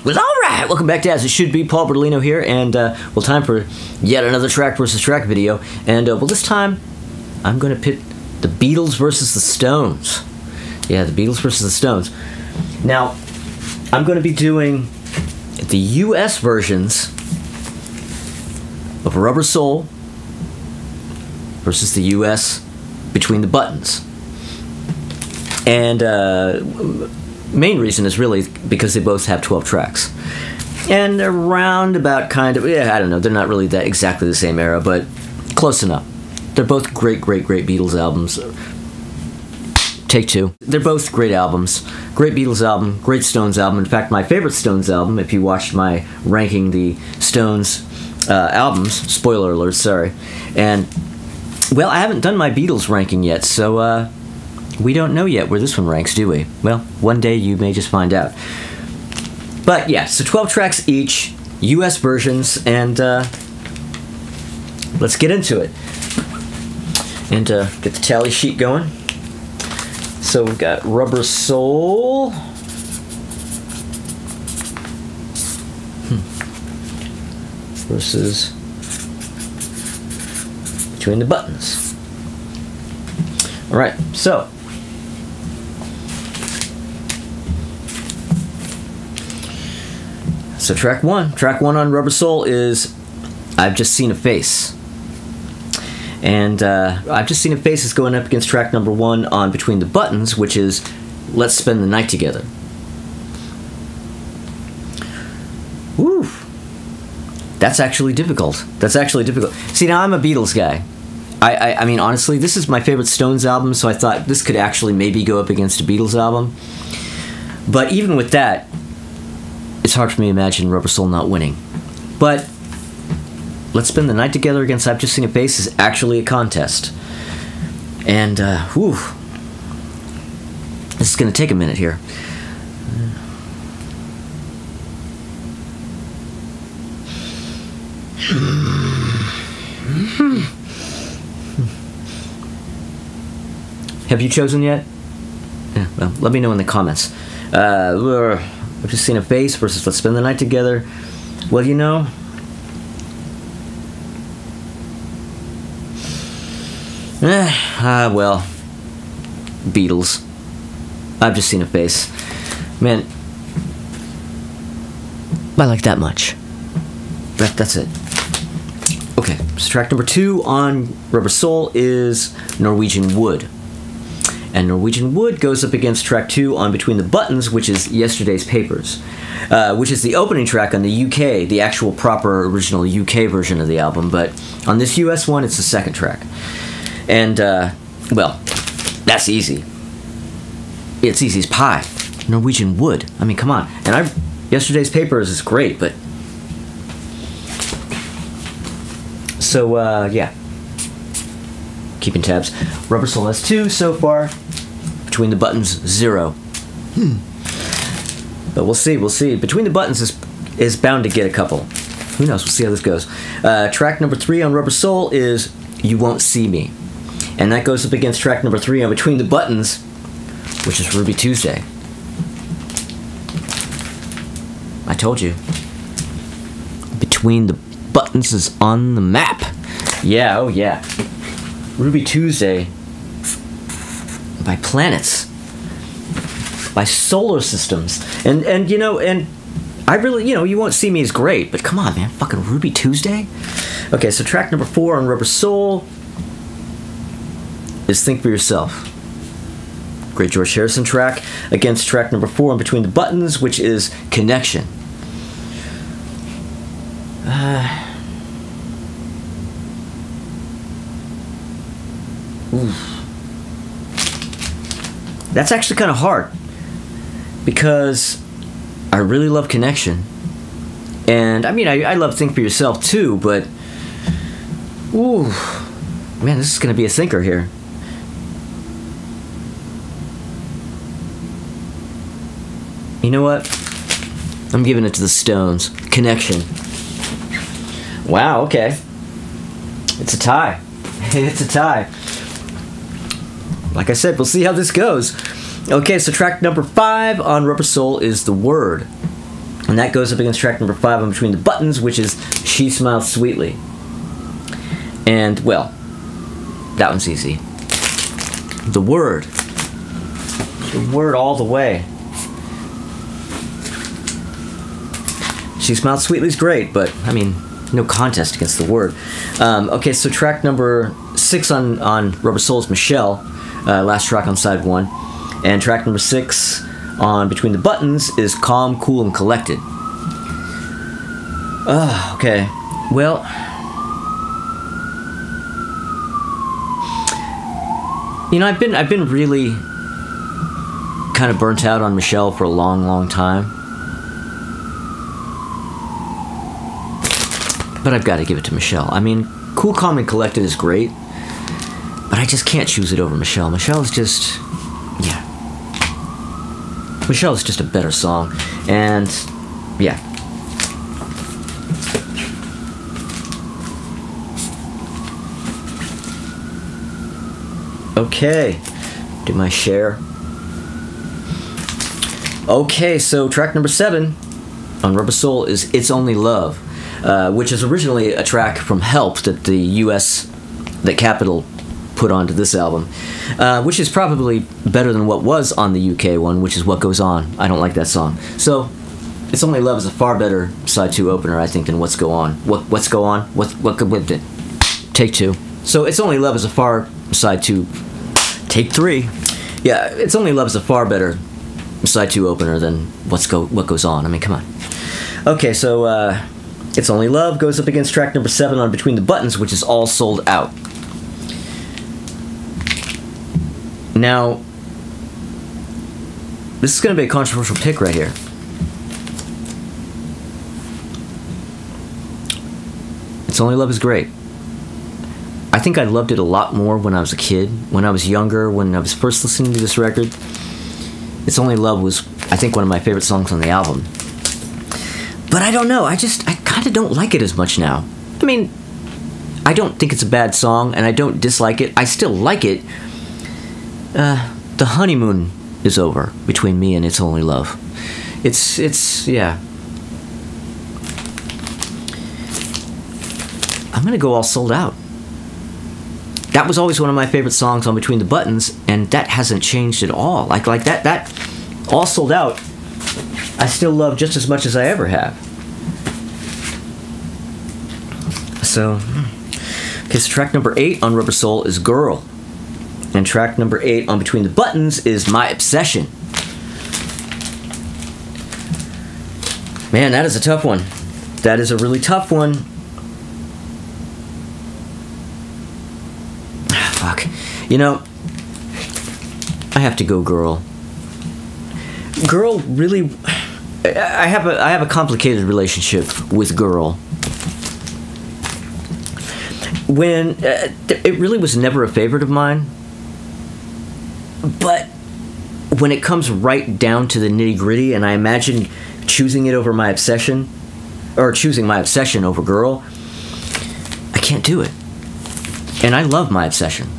Well, alright, welcome back to As It Should Be. Paul Bertolino here, and, well, time for yet another track versus track video. And, well, this time, I'm gonna pit the Beatles versus the Stones. Yeah, the Beatles versus the Stones. Now, I'm gonna be doing the US versions of Rubber Soul versus the US Between the Buttons. And, main reason is really because they both have 12 tracks. And they're roundabout kind of, yeah, I don't know, they're not really that exactly the same era, but close enough. They're both great Beatles albums. Take two. They're both great albums. Great Beatles album, great Stones album. In fact, my favorite Stones album, if you watched my ranking the Stones albums, spoiler alert, sorry. And, well, I haven't done my Beatles ranking yet, so, we don't know yet where this one ranks, do we? Well, one day you may just find out. But yeah, so 12 tracks each, US versions, and let's get into it. And get the tally sheet going. So we've got Rubber Soul. Versus Between the Buttons. Alright, so track one on Rubber Soul is I've Just Seen a Face. And I've Just Seen a Face is going up against track number 1 on Between the Buttons, which is Let's Spend the Night Together. Woo! That's actually difficult. See, now I'm a Beatles guy. I mean, honestly, this is my favorite Stones album, so I thought this could actually maybe go up against a Beatles album. But even with that, it's hard for me to imagine Rubber Soul not winning. But Let's Spend the Night Together against I've Just Seen a Face is actually a contest. And, whew. This is going to take a minute here. Have you chosen yet? Yeah, well, let me know in the comments. I've Just Seen a Face versus Let's Spend the Night Together. Well, you know, well, Beatles. I've Just Seen a Face. Man, I like that much. That's it. Okay, so track number 2 on Rubber Soul is Norwegian Wood. And Norwegian Wood goes up against track 2 on Between the Buttons, which is Yesterday's Papers, which is the opening track on the UK, the actual proper original UK version of the album, but on this US one, it's the second track. And, well, that's easy. It's easy as pie. Norwegian Wood. I mean, come on. And Yesterday's Papers is great, but... So, yeah. Keeping tabs. Rubber Soul has 2 so far. Between the Buttons, 0. But we'll see. Between the Buttons is bound to get a couple. Who knows? We'll see how this goes. Track number 3 on Rubber Soul is You Won't See Me. And that goes up against track number 3 on Between the Buttons, which is Ruby Tuesday. I told you. Between the Buttons is on the map. Yeah, oh yeah. Ruby Tuesday by planets, by solar systems, and you know, and I really, you know, You Won't See Me is great, but come on, man, fucking Ruby Tuesday. Okay, so track number 4 on Rubber Soul is Think for Yourself. Great George Harrison track against track number 4 on Between the Buttons, which is Connection. That's actually kind of hard because I really love Connection, and I mean I love Think for Yourself too, but ooh, man, this is gonna be a thinker here. You know what? I'm giving it to the Stones. Connection. Wow, okay. It's a tie. It's a tie. Like I said, we'll see how this goes. Okay, so track number 5 on Rubber Soul is The Word. And that goes up against track number 5 on Between the Buttons, which is She Smiles Sweetly. And, well, that one's easy. The Word. The Word all the way. She Smiles Sweetly is great, but, I mean, no contest against The Word. Okay, so track number 6 on Rubber Soul's Michelle, last track on side 1. And track number 6 on Between the Buttons is Calm, Cool, and Collected. Okay. Well, you know, I've been really kind of burnt out on Michelle for a long, long time. But I've got to give it to Michelle. I mean, Cool, Calm, and Collected is great, but I just can't choose it over Michelle. Michelle is just, yeah. Michelle is just a better song, and yeah. Okay, do my share. Okay, so track number 7 on Rubber Soul is It's Only Love, which is originally a track from Help that that Capitol put onto this album, which is probably better than what was on the UK one, which is What Goes On. I don't like that song. So, It's Only Love is a far better side 2 opener, I think, than What's Go On. What's Go On? What could Take 2. So, It's Only Love is a far side 2. Take 3. Yeah, It's Only Love is a far better side 2 opener than What Goes On. I mean, come on. Okay, so It's Only Love goes up against track number 7 on Between the Buttons, which is All Sold Out. Now, this is going to be a controversial pick right here. It's Only Love is great. I think I loved it a lot more when I was a kid, when I was younger, when I was first listening to this record. It's Only Love was, I think, one of my favorite songs on the album. But I don't know, I kind of don't like it as much now. I mean, I don't think it's a bad song, and I don't dislike it. I still like it. The honeymoon is over between me and It's Only Love. It's, yeah. I'm gonna go All Sold Out. That was always one of my favorite songs on Between the Buttons, and that hasn't changed at all. Like that All Sold Out, I still love just as much as I ever have. So, okay, so track number 8 on Rubber Soul is Girl. And track number 8 on Between the Buttons is My Obsession. Man, that is a tough one. That is a really tough one. Fuck. You know, I have to go Girl. Girl really... I have a complicated relationship with Girl. When... it really was never a favorite of mine. But when it comes right down to the nitty-gritty, and I imagine choosing it over My Obsession, or choosing My Obsession over Girl, I can't do it. And I love My Obsession.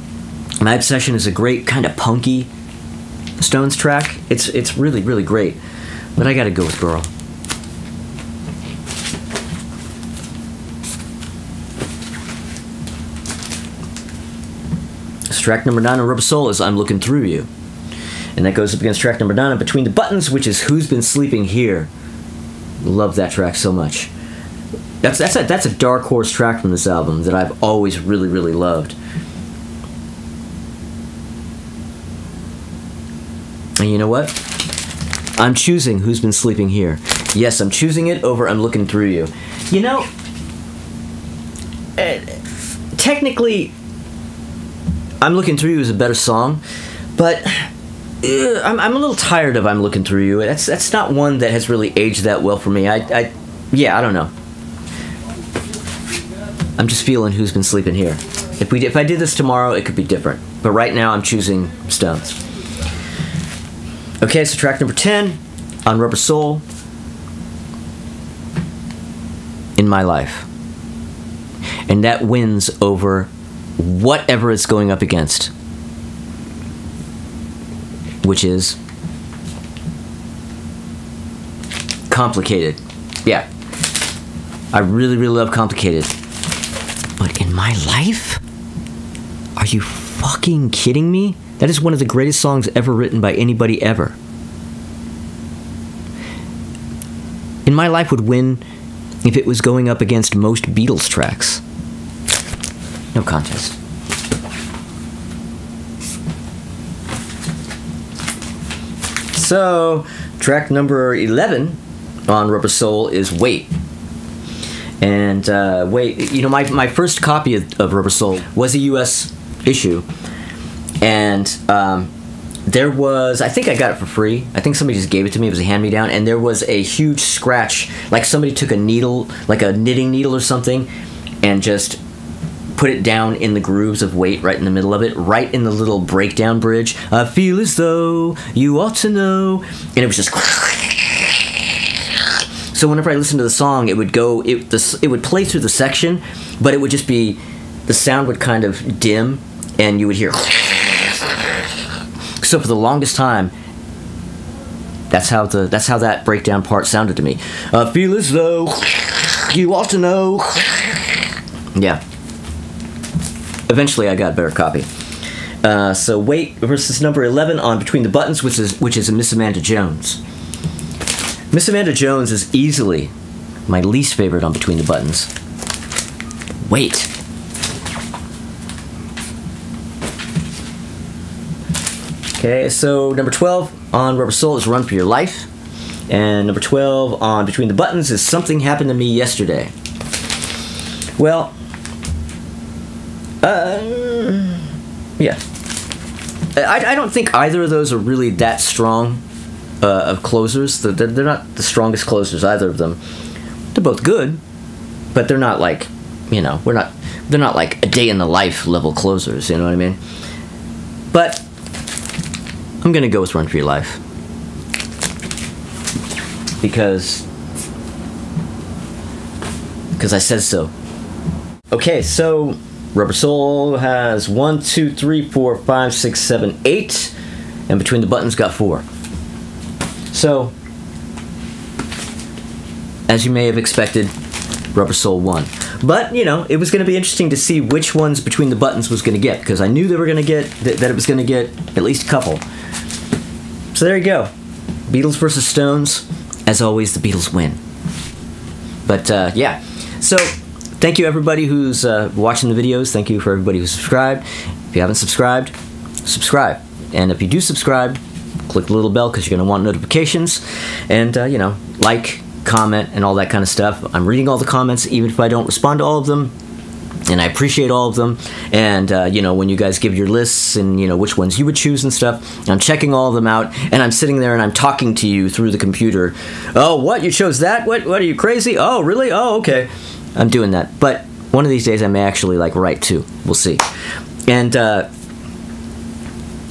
My Obsession is a great kind of punky Stones track. It's really, really great. But I gotta go with Girl. Track number 9 on Rubber Soul is I'm Looking Through You. And that goes up against track number 9 on Between the Buttons, which is Who's Been Sleeping Here. Love that track so much. That's a dark horse track from this album that I've always really, really loved. And you know what? I'm choosing Who's Been Sleeping Here. Yes, I'm choosing it over I'm Looking Through You. You know, technically... I'm Looking Through You is a better song, but I'm a little tired of I'm Looking Through You. That's not one that has really aged that well for me. Yeah, I don't know. I'm just feeling Who's Been Sleeping Here. If I did this tomorrow, it could be different. But right now, I'm choosing Stones. Okay, so track number 10 on Rubber Soul, In My Life. And that wins over whatever it's going up against, which is Complicated. Yeah. I really, really love Complicated. But In My Life? Are you fucking kidding me? That is one of the greatest songs ever written by anybody ever. In My Life would win if it was going up against most Beatles tracks. No contest. So, track number 11 on Rubber Soul is Wait. And Wait, you know, my first copy of Rubber Soul was a US issue. And there was, I think I got it for free. I think somebody just gave it to me. It was a hand-me-down. And there was a huge scratch, like somebody took a needle, like a knitting needle or something, and just put it down in the grooves of Wait, right in the middle of it, right in the little breakdown bridge. I feel as though you ought to know. And it was just... So whenever I listened to the song, it would go, it would play through the section, but it would just be, the sound would kind of dim, and you would hear... So for the longest time, that's how that breakdown part sounded to me. I feel as though you ought to know. Yeah. Eventually, I got a better copy. So Wait versus number 11 on Between the Buttons, which is a Miss Amanda Jones. Miss Amanda Jones is easily my least favorite on Between the Buttons. Wait. Okay, so number 12 on Rubber Soul is Run for Your Life. And number 12 on Between the Buttons is Something Happened to Me Yesterday. Well, yeah. I don't think either of those are really that strong of closers. They're not the strongest closers, either of them. They're both good, but they're not like, you know, they're not like a day in the life level closers, you know what I mean? But I'm gonna go with Run for Your Life. Because I said so. Okay, so Rubber Soul has 1, 2, 3, 4, 5, 6, 7, 8, and Between the Buttons got 4. So, as you may have expected, Rubber Soul won. But, you know, it was going to be interesting to see which ones Between the Buttons was going to get, because I knew they were going to get, that it was going to get at least a couple. So there you go. Beatles versus Stones. As always, the Beatles win. But, yeah. So, thank you everybody who's watching the videos. Thank you for everybody who's subscribed. If you haven't subscribed, subscribe. And if you do subscribe, click the little bell because you're going to want notifications. And, you know, like, comment, and all that kind of stuff. I'm reading all the comments, even if I don't respond to all of them. And I appreciate all of them. And, you know, when you guys give your lists and, you know, which ones you would choose and stuff, I'm checking all of them out. And I'm sitting there and I'm talking to you through the computer. Oh, what? You chose that? What are you, crazy? Oh, really? Oh, okay. I'm doing that. But one of these days I may actually, like, write too. We'll see. And,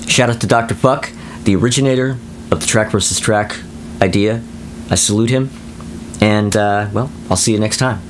shout out to Dr. Fuck, the originator of the track versus track idea. I salute him. And, well, I'll see you next time.